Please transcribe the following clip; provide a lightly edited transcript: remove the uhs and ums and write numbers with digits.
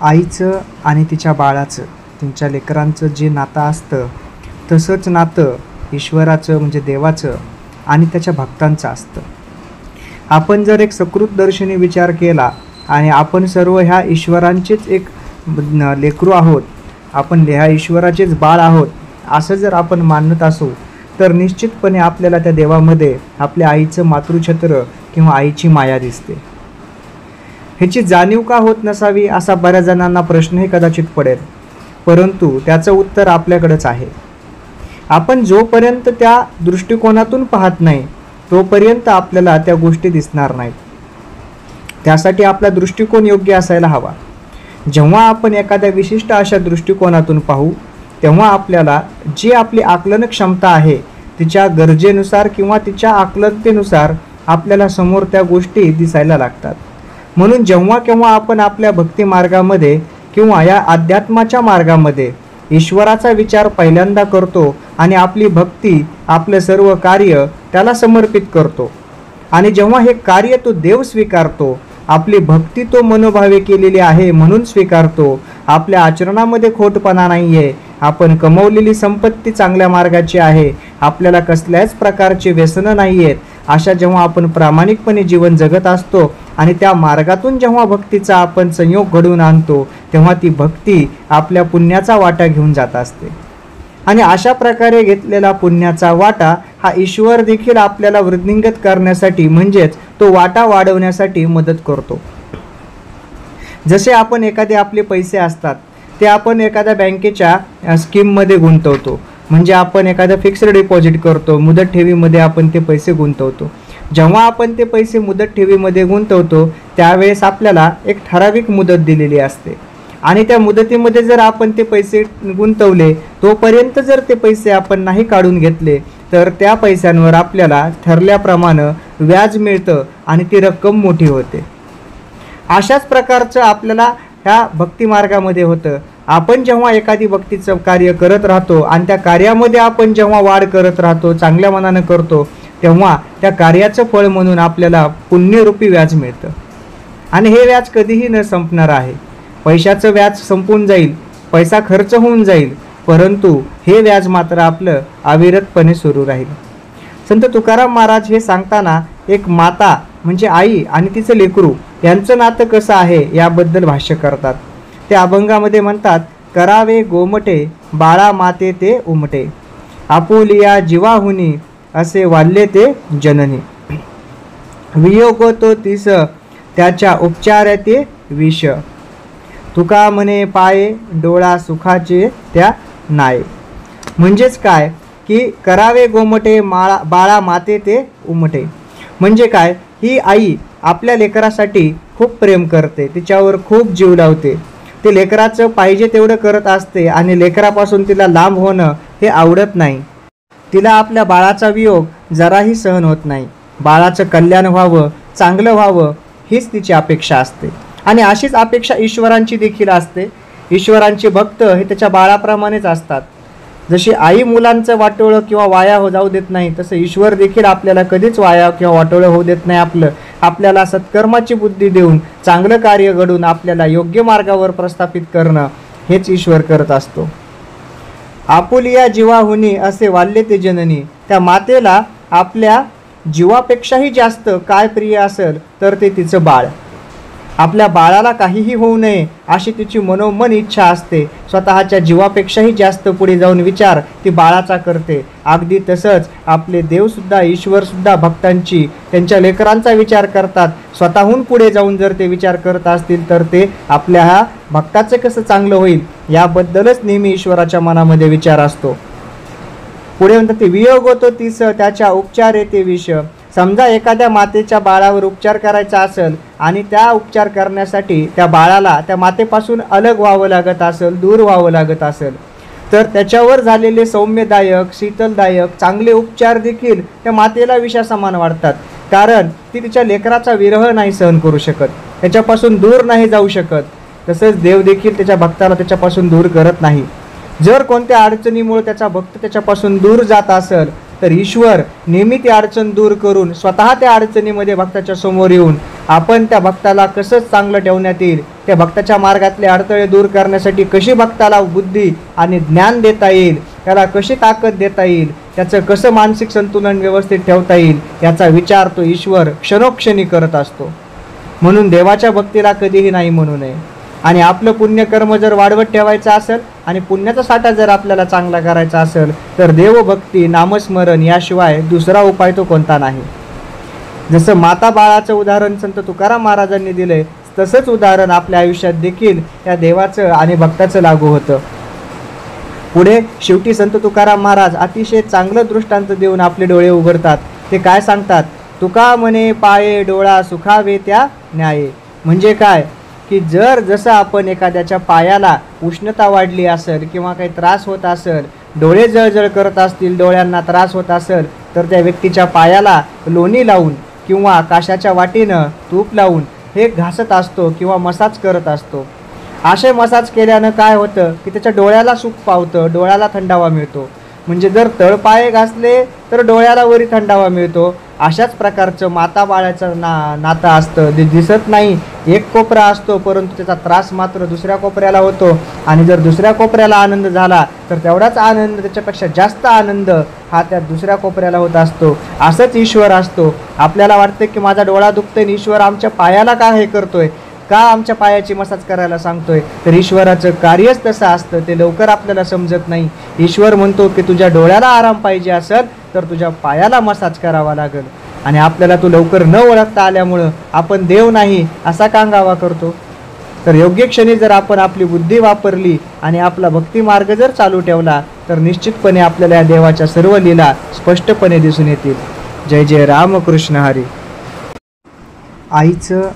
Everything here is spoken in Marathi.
आईचं आणि तिच्या बाळाचं, त्यांच्या लेकरांचं जे नातं असतं तसंच नातं ईश्वराचं म्हणजे देवाचं आणि त्याच्या भक्तांचं असतं. आपण जर एक सकृतदर्शनी विचार केला आणि आपण सर्व ह्या ईश्वरांचेच एक लेकरू आहोत, आपण ह्या ईश्वराचेच बाळ आहोत असं जर आपण मानत असू तर निश्चितपणे आपल्याला त्या देवामध्ये आपल्या आईचं मातृछत्र किंवा आईची माया दिसते. ह्याची जाणीव का होत नसावी असा बऱ्याच जणांना प्रश्नही कदाचित पडेल, परंतु त्याचं उत्तर आपल्याकडेच आहे. आपण जोपर्यंत त्या दृष्टिकोनातून पाहत नाही तोपर्यंत आपल्याला त्या गोष्टी दिसणार नाहीत. त्यासाठी आपला दृष्टिकोन योग्य असायला हवा. जेव्हा आपण एखाद्या विशिष्ट अशा दृष्टिकोनातून पाहू तेव्हा आपल्याला जी आपली आकलन क्षमता आहे तिच्या गरजेनुसार किंवा तिच्या आकलनतेनुसार आपल्याला समोर त्या गोष्टी दिसायला लागतात. म्हणून जेव्हा केव्हा आपण आपल्या भक्ती मार्गामध्ये किंवा या अध्यात्माच्या मार्गामध्ये ईश्वराचा विचार पहिल्यांदा करतो आणि आपली भक्ती, आपलं सर्व कार्य त्याला समर्पित करतो आणि जेव्हा हे कार्य तो देव स्वीकारतो, आपली भक्ती तो मनोभावे केलेली आहे म्हणून स्वीकारतो, आपल्या आचरणामध्ये खोटपणा नाही आहे, आपण कमवलेली संपत्ती चांगल्या मार्गाची आहे, आपल्याला कसल्याच प्रकारचे व्यसनं नाही आहेत, अशा जेव्हा आपण प्रामाणिकपणे जीवन जगत असतो आणि त्या मार्गातून जेव्हा भक्तीचा आपण संयोग घडवून आणतो तेव्हा ती भक्ती आपल्या पुण्याचा वाटा घेऊन जात असते. आणि अशा प्रकारे घेतलेला पुण्याचा वाटा हा ईश्वर देखील आपल्याला वृद्धिंगत करण्यासाठी म्हणजेच तो वाटा वाढवण्यासाठी मदत करतो. जसे आपण एखादे आपले पैसे असतात ते आपण एखाद्या बँकेच्या स्कीममध्ये गुंतवतो, म्हणजे आपण एखादं फिक्स्ड डिपॉझिट करतो, मुदत ठेवीमध्ये आपण ते पैसे गुंतवतो. जेव्हा आपण ते पैसे मुदत ठेवीमध्ये गुंतवतो त्यावेळेस आपल्याला एक ठराविक मुदत दिलेली असते आणि त्या मुदतीमध्ये जर आपण ते पैसे गुंतवले तोपर्यंत जर ते पैसे आपण नाही काढून घेतले तर त्या पैशांवर आपल्याला ठरल्याप्रमाणे व्याज मिळतं आणि ती रक्कम मोठी होते. अशाच प्रकारचं आपल्याला ह्या भक्ती मार्गामध्ये होतं. आपण जेव्हा एखादी भक्तीचं कार्य करत राहतो आणि त्या कार्यामध्ये आपण जेव्हा वाढ करत राहतो, चांगल्या मनानं करतो, तेव्हा त्या कार्याचं फळ म्हणून आपल्याला पुण्यरूपी व्याज मिळतं आणि हे व्याज कधीही न संपणार आहे. पैशाचं व्याज संपून जाईल, पैसा खर्च होऊन जाईल, परंतु हे व्याज मात्र आपलं अविरतपणे सुरू राहील. संत तुकाराम महाराज हे सांगताना एक माता म्हणजे आई आणि तिचं लेकरू यांचं नातं कसं आहे याबद्दल भाष्य करतात. ते अभंगामध्ये म्हणतात, करावे गोमटे बाळा माते ते उमटे, आपुलिया जीवाहुनी असे वाल्ले ते जननी, वियोग तो तिस त्याच्या उपचार ते विष, तुका म्हणे पाये डोळा सुखाचे त्या नाये. म्हणजेच काय की करावे गोमटे बाळा माते ते उमटे, म्हणजे काय, ही आई आपल्या लेकरासाठी खूप प्रेम करते, तिच्यावर खूप जीव लावते, ते लेकराचं पाहिजे तेवढं करत असते आणि लेकरापासून तिला लांब होणं हे आवडत नाही. तिला आपल्या बाळाचा वियोग जराही सहन होत नाही. बाळाचं कल्याण व्हावं, चांगलं व्हावं हीच तिची अपेक्षा असते आणि अशीच अपेक्षा ईश्वरांची देखील असते. ईश्वरांचे भक्त हे त्याच्या बाळाप्रमाणेच असतात. जशी आई मुलांचं वाटोळं किंवा वाया जाऊ देत नाही तसं ईश्वर देखील आपल्याला कधीच वाया किंवा वाटोळं होऊ देत नाही. आपल्याला सत्कर्माची बुद्धी देऊन चांगलं कार्य घडून आपल्याला योग्य मार्गावर प्रस्थापित करणं हेच ईश्वर करत असतो. आपुलिया जीवाहुनी असे वाल्ले ते जननी, त्या मातेला आपल्या जीवापेक्षाही जास्त काय प्रिय असेल तर ते तिचं बाळ. आपल्या बाळाला काहीही होऊ नये अशी तिची मनोमन इच्छा असते. स्वतःच्या जीवापेक्षाही जास्त पुढे जाऊन विचार ती बाळाचा करते. अगदी तसंच आपले देवसुद्धा, ईश्वरसुद्धा भक्तांची, त्यांच्या लेकरांचा विचार करतात. स्वतःहून पुढे जाऊन जर ते विचार करत असतील तर ते आपल्या ह्या भक्ताचं कसं चांगलं होईल याबद्दलच नेहमी ईश्वराच्या मनामध्ये विचार असतो. पुढे म्हणतात ते वियोग होतो तीस त्याच्या उपचार येते विष. समजा एखाद्या मातेच्या बाळावर उपचार करायचा असेल आणि त्या उपचार करण्यासाठी त्या बाळाला त्या मातेपासून अलग व्हावं लागत असेल, दूर व्हावं लागत असेल तर त्याच्यावर झालेले सौम्यदायक, शीतलदायक चांगले उपचार देखील त्या मातेला विषासमान वाटतात. कारण ती तिच्या लेकराचा विरह नाही सहन करू शकत, त्याच्यापासून दूर नाही जाऊ शकत. तसंच देव देखील त्याच्या भक्ताला त्याच्यापासून दूर करत नाही. जर कोणत्या अडचणीमुळे त्याचा भक्त त्याच्यापासून दूर जात असेल तर ईश्वर नेहमी ती अडचण दूर करून स्वतः त्या अडचणीमध्ये भक्ताच्या समोर येऊन आपण त्या भक्ताला कसं चांगलं ठेवण्यात येईल, त्या भक्ताच्या मार्गातले अडथळे दूर करण्यासाठी कशी भक्ताला बुद्धी आणि ज्ञान देता येईल, त्याला कशी ताकद देता येईल, त्याचं कसं मानसिक संतुलन व्यवस्थित ठेवता येईल, याचा विचार तो ईश्वर क्षणोक्षणी करत असतो. म्हणून देवाच्या भक्तीला कधीही नाही म्हणू नये. आणि आपलं पुण्यकर्म जर वाढवत ठेवायचं असेल आणि पुण्याचा साठा जर आपल्याला चांगला करायचा असेल तर देवभक्ती, नामस्मरण याशिवाय दुसरा उपाय तो कोणता नाही. जसं माता बाळाचं उदाहरण संत तुकाराम महाराजांनी दिले, तसंच उदाहरण आपल्या आयुष्यात देखील त्या देवाचं आणि भक्ताचं लागू होतं. पुढे शेवटी संत तुकाराम महाराज अतिशय चांगलं दृष्टांत देऊन आपले डोळे उघडतात. ते काय सांगतात? तुका म्हणे पाये डोळा सुखावे त्या न्याये. म्हणजे काय की जसं आपण एखाद्याच्या पायाला उष्णता वाढली असेल किंवा काही त्रास होत असेल, डोळे जळजळ करत असतील, डोळ्यांना त्रास होत असेल, तर त्या व्यक्तीच्या पायाला लोणी लावून किंवा काशाच्या वाटीनं तूप लावून हे घासत असतो किंवा मसाज करत असतो. असे मसाज केल्यानं काय होतं की त्याच्या डोळ्याला सुख पावतं, डोळ्याला थंडावा मिळतो. म्हणजे जर तळपाये घासले तर डोळ्याला वरी थंडावा मिळतो. अशाच प्रकारचं माता बाळाचं नातं असतं. ते दिसत नाही, एक कोपरा असतो, परंतु त्याचा त्रास मात्र दुसऱ्या कोपऱ्याला होतो. आणि जर दुसऱ्या कोपऱ्याला आनंद झाला तर तेवढाच आनंद, त्याच्यापेक्षा जास्त आनंद हा त्या दुसऱ्या कोपऱ्याला होत असतो. असंच ईश्वर असतो. आपल्याला वाटतं की माझा डोळा दुखतोय आणि ईश्वर आमच्या पायाला का हे करतोय, का आमच्या पायाची मसाज करायला सांगतोय, तर ईश्वराचं कार्यच तसं असतं. ते लवकर आपल्याला समजत नाही. ईश्वर म्हणतो की तुझ्या डोळ्याला आराम पाहिजे असेल तर तुझ्या पायाला मसाज करावा लागेल. आणि आपल्याला तो लवकर न ओळखता आल्यामुळं आपण देव नाही असा कांगावा करतो. तर योग्य क्षणी जर आपण आपली बुद्धी वापरली आणि आपला भक्ती मार्ग जर चालू ठेवला तर निश्चितपणे आपल्याला या देवाच्या सर्व लीला स्पष्टपणे दिसून येतील. जय जय रामकृष्ण हरी. आईचं